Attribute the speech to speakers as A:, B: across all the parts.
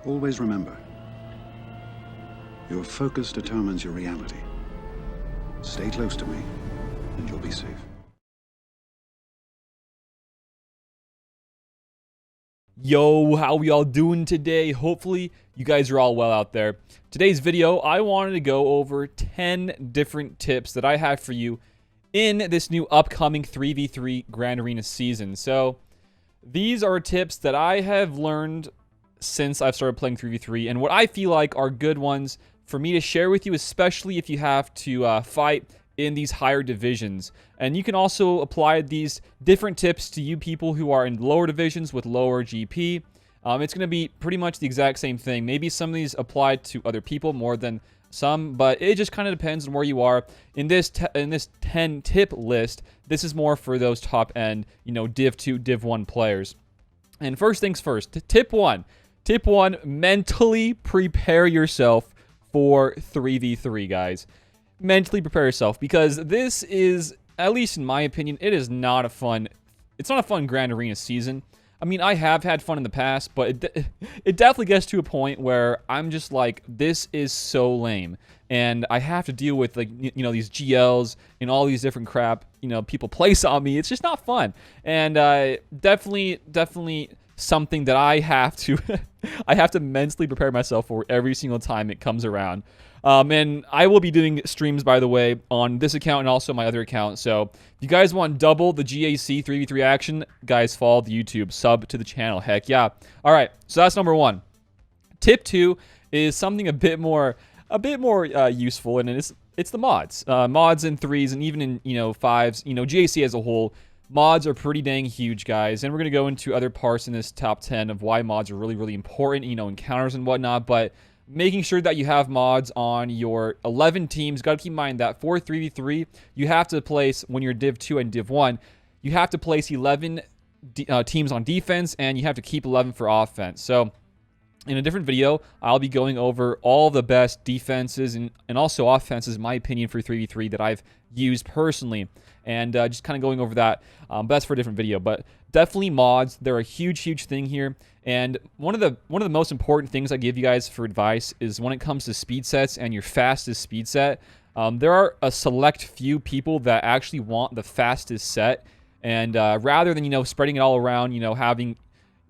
A: Always remember, your focus determines your reality. Stay close to me, and you'll be safe.
B: Yo, how we all doing today? Hopefully you guys are all well out there. Today's video, I wanted to go over 10 different tips that I have for you in this new upcoming 3v3 Grand Arena season. So these are tips that I have learned since I've started playing 3v3 and what I feel like are good ones for me to share with you, especially if you have to fight in these higher divisions. And you can also apply these different tips to you people who are in lower divisions with lower GP. It's going to be pretty much the exact same thing. Maybe some of these apply to other people more than some, but it just kind of depends on where you are. In this 10 tip list, this is more for those top end, Div 2, Div 1 players. And first things first, tip 1. Tip 1, mentally prepare yourself for 3v3, guys. Mentally prepare yourself, because this is, at least in my opinion, it's not a fun Grand Arena season. I mean, I have had fun in the past, but it definitely gets to a point where I'm just like, this is so lame. And I have to deal with, like, these GLs and all these different crap, people place on me. It's just not fun. And definitely something that I have to I have to mentally prepare myself for every single time it comes around. And I will be doing streams, by the way, on this account and also my other account. So if you guys want double the GAC 3v3 action, guys, follow the YouTube, sub to the channel. Heck yeah. All right, so that's number 1. Tip 2 is something a bit more useful, and it's the mods. Mods in 3s and even in 5s. GAC as a whole. Mods are pretty dang huge, guys, and we're going to go into other parts in this top 10 of why mods are really, really important, encounters and whatnot, but making sure that you have mods on your 11 teams. Got to keep in mind that for 3v3, you have to place, when you're Div 2 and Div 1, you have to place 11 teams on defense, and you have to keep 11 for offense. So in a different video, I'll be going over all the best defenses and also offenses, in my opinion, for 3v3 that I've used personally. And just kind of going over that. But that's for a different video. But definitely mods. They're a huge, huge thing here. And one of the most important things I give you guys for advice is when it comes to speed sets and your fastest speed set. There are a select few people that actually want the fastest set. And rather than, spreading it all around, having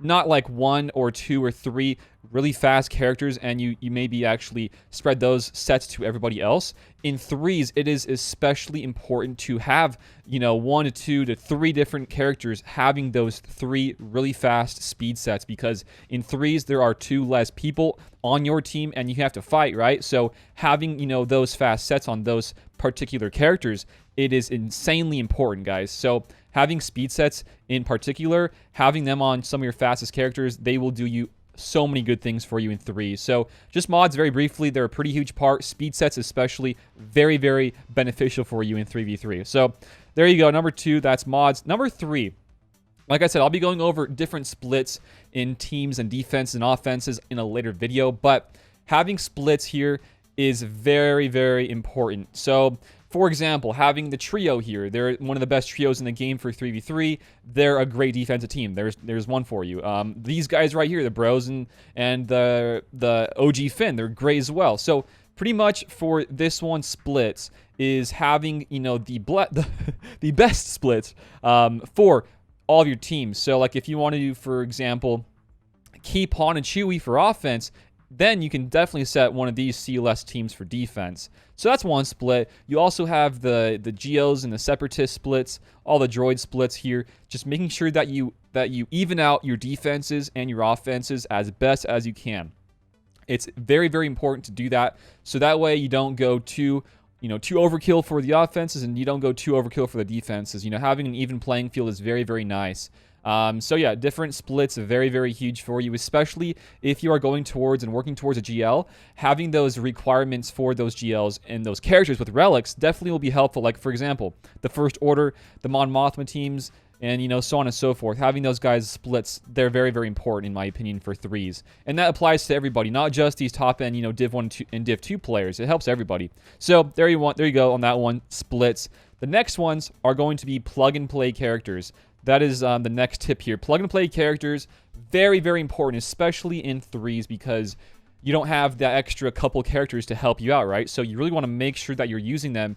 B: not like 1 or 2 or 3 really fast characters, and you maybe actually spread those sets to everybody else. In 3s, it is especially important to have, 1 to 2 to 3 different characters having those 3 really fast speed sets, because in 3s, there are 2 less people on your team, and you have to fight, right? So having, those fast sets on those particular characters, it is insanely important, guys. So having speed sets in particular, having them on some of your fastest characters, they will do you so many good things for you in 3. So just mods, very briefly, they're a pretty huge part. Speed sets especially, very, very beneficial for you in 3v3. So there you go. Number 2, that's mods. Number 3, like I said, I'll be going over different splits in teams and defense and offenses in a later video, but having splits here is very, very important. So for example, having the trio here, they're one of the best trios in the game for 3v3. They're a great defensive team. There's one for you. These guys right here, the Bros and the OG Finn, they're great as well. So pretty much for this one, splits is having the best splits for all of your teams. So like if you want to do, for example, keep Han and Chewie for offense, then you can definitely set one of these CLS teams for defense. So that's one split. You also have the Geos and the Separatist splits, all the droid splits here, just making sure that you even out your defenses and your offenses as best as you can. It's very, very important to do that, so that way you don't go too overkill for the offenses and you don't go too overkill for the defenses. Having an even playing field is very, very nice. So yeah, different splits are very, very huge for you, especially if you are going towards and working towards a GL. Having those requirements for those GLs and those characters with relics definitely will be helpful. Like, for example, the First Order, the Mon Mothma teams, and so on and so forth. Having those guys splits, they're very, very important in my opinion for 3s. And that applies to everybody, not just these top end, Div 1 and Div 2 players. It helps everybody. So there you go on that one, splits. The next ones are going to be plug and play characters. That is the next tip here. Plug and play characters, very, very important, especially in threes, because you don't have that extra couple characters to help you out, right? So you really want to make sure that you're using them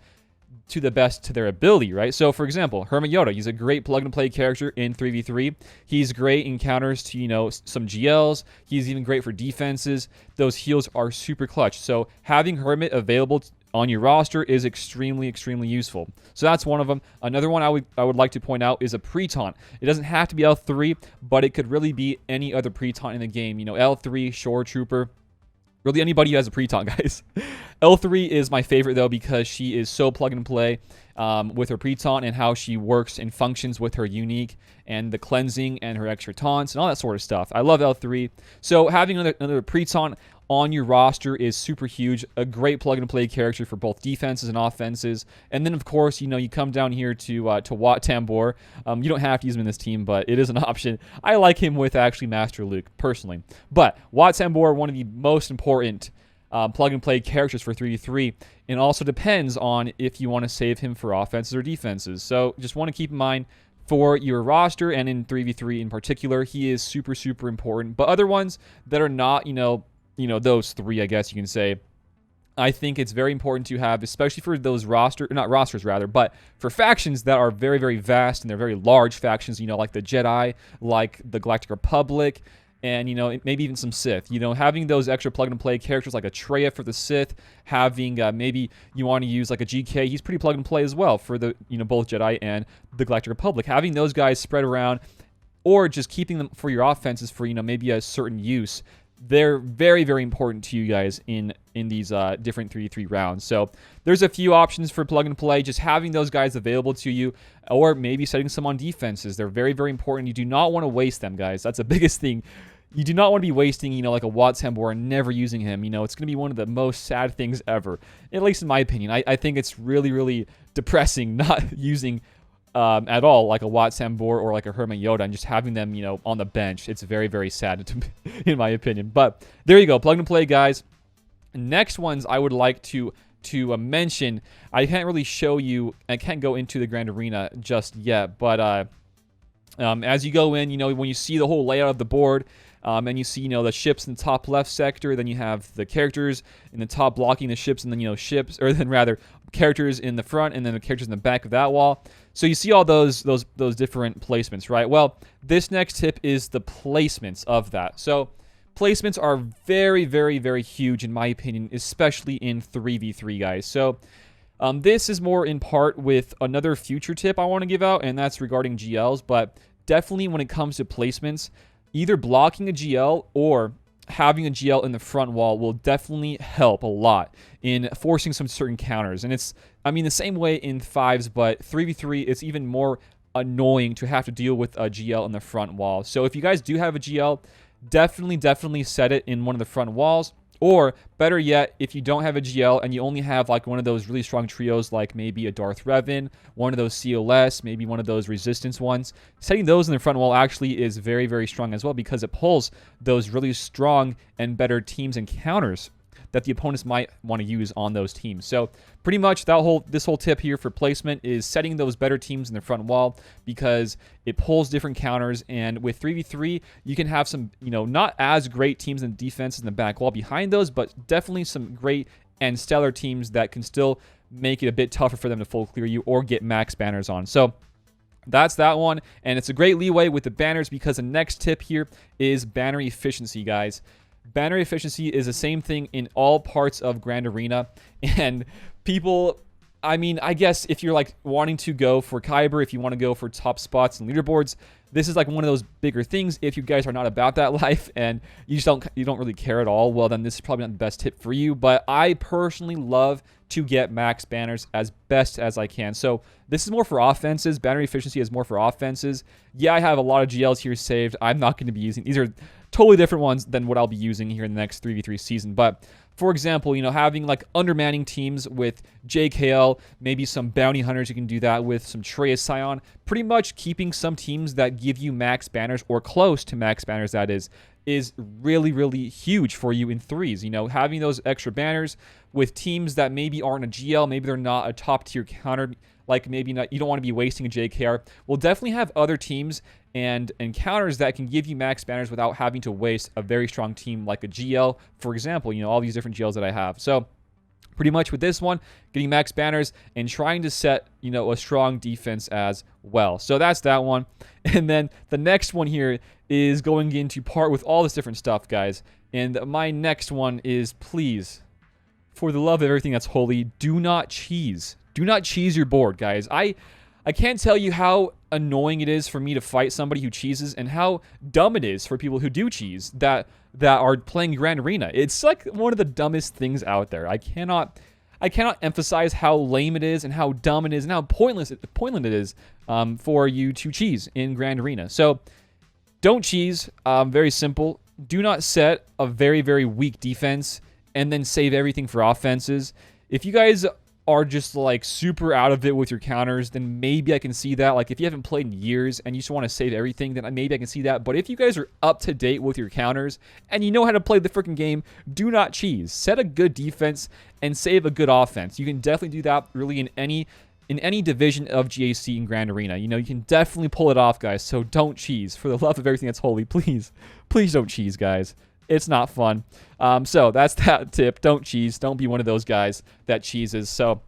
B: to the best to their ability, right? So for example, Hermit Yoda, he's a great plug and play character in 3v3. He's great in counters to, you know, some GLs. He's even great for defenses. Those heals are super clutch. So having Hermit available on your roster is extremely, extremely useful. So that's one of them. Another one I would like to point out is a pre-taunt. It doesn't have to be L3, but it could really be any other pre-taunt in the game. You know, L3, Shore Trooper, really anybody who has a pre-taunt, guys. L3 is my favorite, though, because she is so plug and play with her pre-taunt and how she works and functions with her unique and the cleansing and her extra taunts and all that sort of stuff. I love L3. So having another pre-taunt on your roster is super huge. A great plug and play character for both defenses and offenses. And then, of course, you know, you come down here to Wat Tambor. You don't have to use him in this team, but it is an option. I like him with actually Master Luke personally. But Wat Tambor, one of the most important plug and play characters for 3v3, and also depends on if you want to save him for offenses or defenses. So just want to keep in mind for your roster, and in 3v3 in particular, he is super, super important. But other ones that are not, you know, those three, I guess you can say, I think it's very important to have, especially for those not rosters rather, but for factions that are very, very vast and they're very large factions, you know, like the Jedi, like the Galactic Republic, and, you know, maybe even some Sith. You know, having those extra plug-and-play characters like a Traya for the Sith, having maybe you want to use like a GK, he's pretty plug-and-play as well for the, you know, both Jedi and the Galactic Republic. Having those guys spread around, or just keeping them for your offenses for, you know, maybe a certain use, they're very, very important to you guys in these different 3v3 rounds. So there's a few options for plug and play. Just having those guys available to you, or maybe setting some on defenses. They're very, very important. You do not want to waste them, guys. That's the biggest thing. You do not want to be wasting, you know, like a Wat Tambor and never using him. You know, it's going to be one of the most sad things ever, at least in my opinion. I think it's really, really depressing not using at all, like a Wat Tambor or like a Hermit Yoda, and just having them, you know, on the bench. It's very, very sad, in my opinion. But there you go, plug and play, guys. Next ones I would like to mention. I can't really show you. I can't go into the Grand Arena just yet, but as you go in, you know, when you see the whole layout of the board, and you see, you know, the ships in the top left sector, then you have the characters in the top blocking the ships, and then, you know, characters in the front, and then the characters in the back of that wall. So you see all those different placements, right? Well, this next tip is the placements of that. So placements are very, very, very huge in my opinion, especially in 3v3, guys. So this is more in part with another future tip I want to give out, and that's regarding GLs. But definitely when it comes to placements, either blocking a GL or having a GL in the front wall will definitely help a lot in forcing some certain counters. And it's, I mean, the same way in 5s, but 3v3, it's even more annoying to have to deal with a GL in the front wall. So if you guys do have a GL, definitely set it in one of the front walls. Or better yet, if you don't have a GL and you only have like one of those really strong trios, like maybe a Darth Revan, one of those COS, maybe one of those Resistance ones, setting those in the front wall actually is very, very strong as well, because it pulls those really strong and better teams and counters that the opponents might want to use on those teams. So pretty much this whole tip here for placement is setting those better teams in the front wall, because it pulls different counters. And with 3v3, you can have some, you know, not as great teams in defense in the back wall behind those, but definitely some great and stellar teams that can still make it a bit tougher for them to full clear you or get max banners on. So that's that one, and it's a great leeway with the banners, because the next tip here is banner efficiency, guys. Banner efficiency is the same thing in all parts of Grand Arena, and people, I mean, I guess if you're like wanting to go for Kyber, if you want to go for top spots and leaderboards, this is like one of those bigger things. If you guys are not about that life and you don't really care at all, well, then this is probably not the best tip for you. But I personally love to get max banners as best as I can. So this is more for offenses. Banner efficiency is more for offenses. Yeah, I have a lot of GLs here saved. I'm not going to be using these. Are totally different ones than what I'll be using here in the next 3v3 season. But for example, you know, having like undermanning teams with JKL, maybe some bounty hunters, you can do that with some Traya Scion. Pretty much keeping some teams that give you max banners, or close to max banners, that is really, really huge for you in threes. You know, having those extra banners with teams that maybe aren't a GL, maybe they're not a top tier counter like maybe not, you don't want to be wasting a JKR, we'll definitely have other teams and encounters that can give you max banners without having to waste a very strong team like a GL, for example, all these different GLs that I have. So pretty much with this one, getting max banners and trying to set, a strong defense as well. So that's that one. And then the next one here is going into part with all this different stuff, guys. And my next one is, please, for the love of everything that's holy, do not cheese. Do not cheese your board, guys. I can't tell you how annoying it is for me to fight somebody who cheeses and how dumb it is for people who do cheese that are playing Grand Arena. It's like one of the dumbest things out there. I cannot emphasize how lame it is and how dumb it is and how pointless it is for you to cheese in Grand Arena. So don't cheese. Very simple. Do not set a very, very weak defense and then save everything for offenses. If you guys are just like super out of it with your counters, then maybe I can see that. Like if you haven't played in years and you just want to save everything, then maybe I can see that. But if you guys are up to date with your counters and you know how to play the freaking game, do not cheese. Set a good defense and save a good offense. You can definitely do that really in any division of GAC in Grand Arena. You can definitely pull it off, guys. So don't cheese. For the love of everything that's holy, please don't cheese, guys. It's not fun. So that's that tip. Don't cheese. Don't be one of those guys that cheeses. So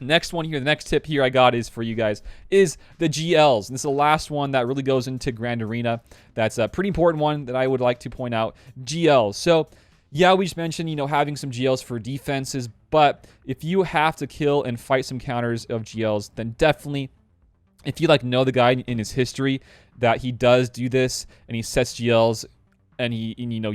B: next one here, the next tip here I got is for you guys is the GLs. And this is the last one that really goes into Grand Arena. That's a pretty important one that I would like to point out. GLs. So yeah, we just mentioned, having some GLs for defenses, but if you have to kill and fight some counters of GLs, then definitely, if you know the guy in his history that he does do this and he sets GLs, and you know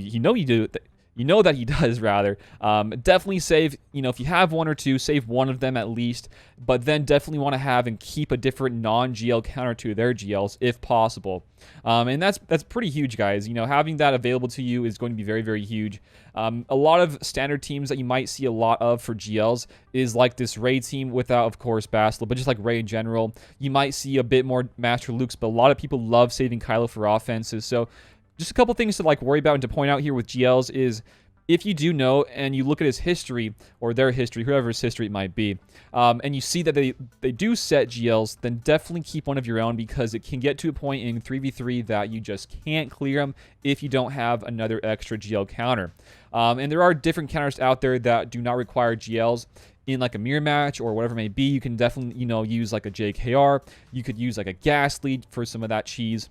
B: that he does rather. Definitely save, if you have one or two, save one of them at least, but then definitely want to have and keep a different non-GL counter to their GLs if possible. And that's pretty huge, guys. Having that available to you is going to be very, very huge. A lot of standard teams that you might see a lot of for GLs is like this Ray team without, of course, Bastila, but just like Ray in general. You might see a bit more Master Lukes, but a lot of people love saving Kylo for offenses. So just a couple things to worry about and to point out here with GLs is if you do know and you look at his history or their history, whoever's history it might be, and you see that they do set GLs, then definitely keep one of your own because it can get to a point in 3v3 that you just can't clear them if you don't have another extra GL counter. And there are different counters out there that do not require GLs. In like a mirror match or whatever it may be, you can definitely, use like a JKR. You could use like a gas lead for some of that cheese.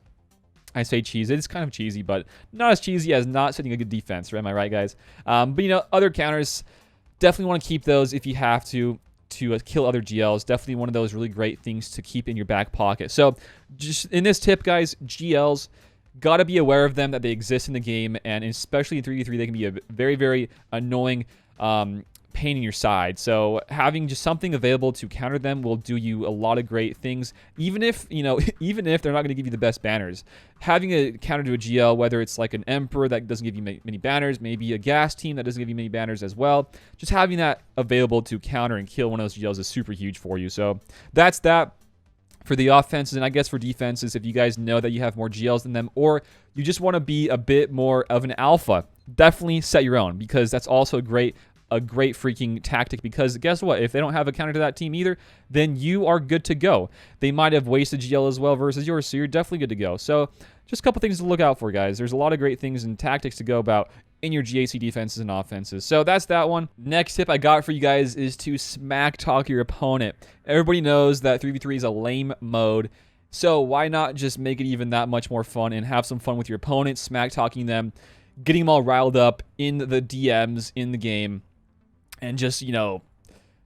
B: I say cheese. It's kind of cheesy, but not as cheesy as not setting a good defense, right? Am I right, guys? But, other counters, definitely want to keep those if you have to kill other GLs. Definitely one of those really great things to keep in your back pocket. So, just in this tip, guys, GLs, got to be aware of them, that they exist in the game, and especially in 3v3, they can be a very, very annoying pain in your side. So having just something available to counter them will do you a lot of great things, even if even if they're not going to give you the best banners. Having a counter to a GL, whether it's like an Emperor that doesn't give you many banners, maybe a gas team that doesn't give you many banners as well, just having that available to counter and kill one of those GLs is super huge for you. So that's that for the offenses. And I guess for defenses, if you guys know that you have more GLs than them, or you just want to be a bit more of an alpha, definitely set your own, because that's also a great freaking tactic. Because guess what? If they don't have a counter to that team either, then you are good to go. They might have wasted GL as well versus yours, so you're definitely good to go. So just a couple things to look out for, guys. There's a lot of great things and tactics to go about in your GAC defenses and offenses. So that's that one. Next tip I got for you guys is to smack talk your opponent. Everybody knows that 3v3 is a lame mode, so why not just make it even that much more fun and have some fun with your opponent, smack talking them, getting them all riled up in the DMs in the game, and just,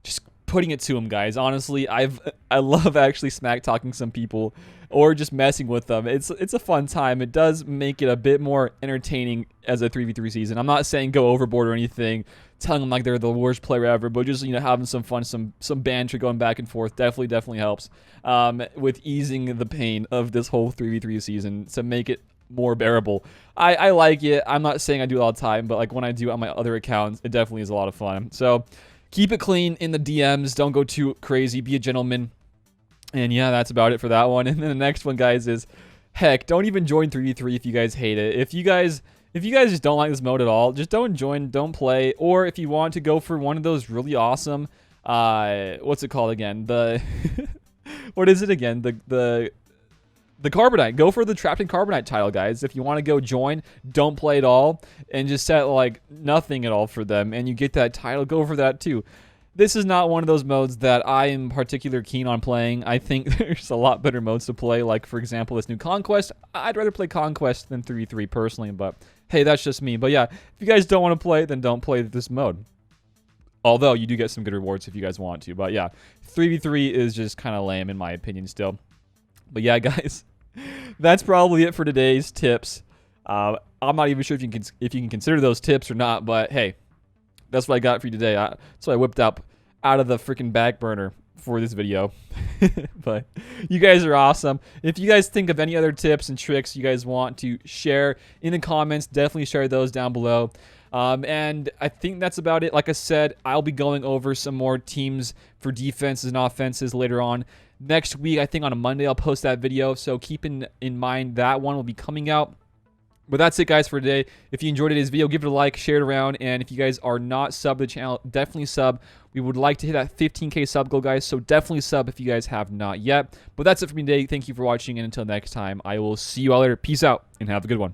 B: just putting it to them, guys. Honestly, I love actually smack talking some people or just messing with them. It's a fun time. It does make it a bit more entertaining as a 3v3 season. I'm not saying go overboard or anything, telling them like they're the worst player ever, but just, having some fun, some banter going back and forth definitely helps with easing the pain of this whole 3v3 season to make it more bearable. I like it. I'm not saying I do it all the time, but like when I do it on my other accounts, it definitely is a lot of fun. So keep it clean in the DMs. Don't go too crazy. Be a gentleman. And yeah, that's about it for that one. And then the next one, guys, is heck, don't even join 3v3 if you guys hate it. If you guys just don't like this mode at all, just don't join, don't play. Or if you want to go for one of those really awesome what's it called again? The what is it again? The Carbonite. Go for the Trapped in Carbonite title, guys. If you want to go join, don't play at all, and just set like nothing at all for them, and you get that title, go for that too. This is not one of those modes that I am particularly keen on playing. I think there's a lot better modes to play, like, for example, this new Conquest. I'd rather play Conquest than 3v3 personally, but hey, that's just me. But yeah, if you guys don't want to play, then don't play this mode. Although, you do get some good rewards if you guys want to. But yeah, 3v3 is just kind of lame in my opinion still. But yeah, guys, that's probably it for today's tips. I'm not even sure if you can consider those tips or not, but hey, that's what I got for you today. That's what I whipped up out of the freaking back burner for this video. But you guys are awesome. If you guys think of any other tips and tricks you guys want to share in the comments, definitely share those down below. And I think that's about it. Like I said, I'll be going over some more teams for defenses and offenses later on. Next week, I think on a Monday, I'll post that video. So keep in mind that one will be coming out. But that's it, guys, for today. If you enjoyed today's video, give it a like, share it around, and if you guys are not subbed to the channel, definitely sub. We would like to hit that 15K sub goal, guys, so definitely sub if you guys have not yet. But that's it for me today. Thank you for watching, and until next time, I will see you all later. Peace out, and have a good one.